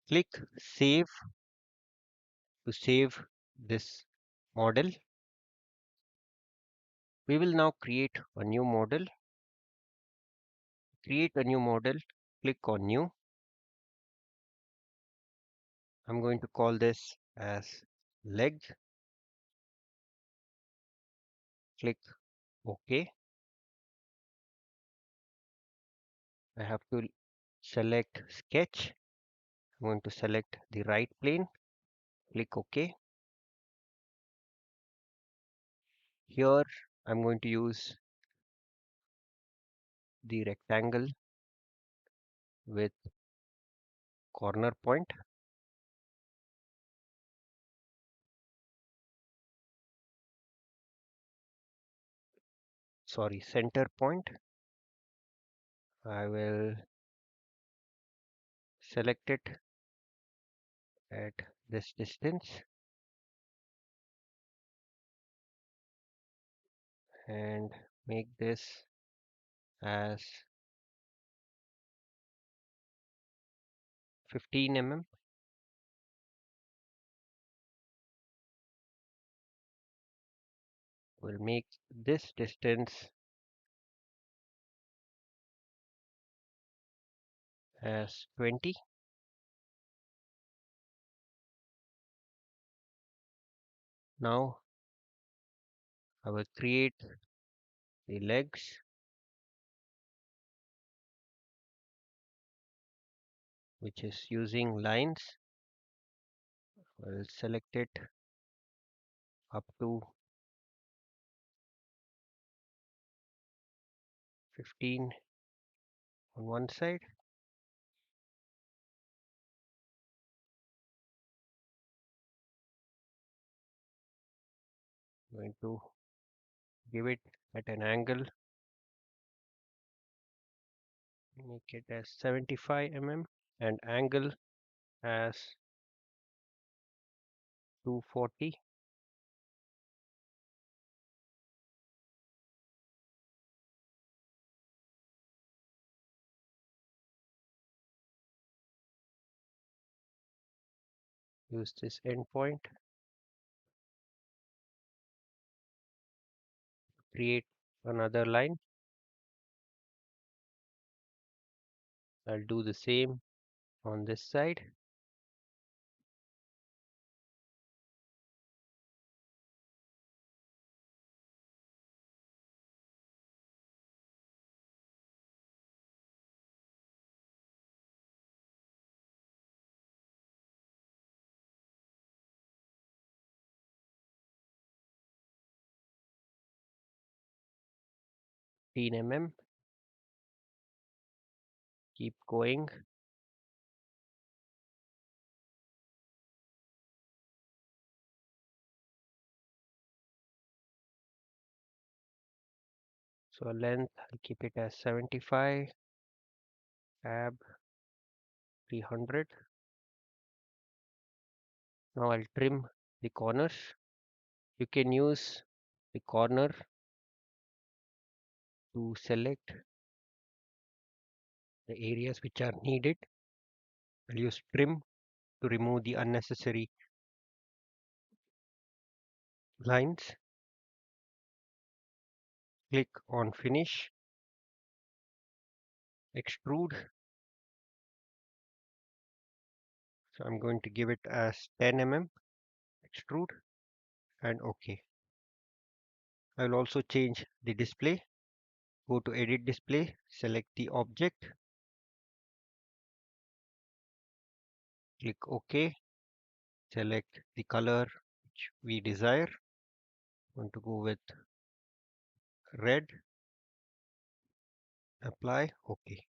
Click Save to save this model. We will now create a new model. Create a new model, click on New. I'm going to call this as leg. Click OK. I have to select Sketch. I'm going to select the right plane. Click OK. Here I'm going to use the rectangle with corner point. Sorry, center point. I will select it at this distance and make this as 15 mm. We'll make this distance as 20. Now I will create the legs, which is using lines. I will select it up to 15 on one side. I'm going to give it at an angle, make it as 75 mm and angle as 240. Use this endpoint, create another line. I'll do the same on this side. Mm. Keep going. So length, I'll keep it as 75, tab 300. Now I'll trim the corners. You can use the corner to select the areas which are needed. I'll use trim to remove the unnecessary lines. Click on finish, extrude. So I'm going to give it as 10 mm extrude and OK. I will also change the display. Go to edit display, select the object, click OK, select the color which we desire. I want to go with red, apply, OK.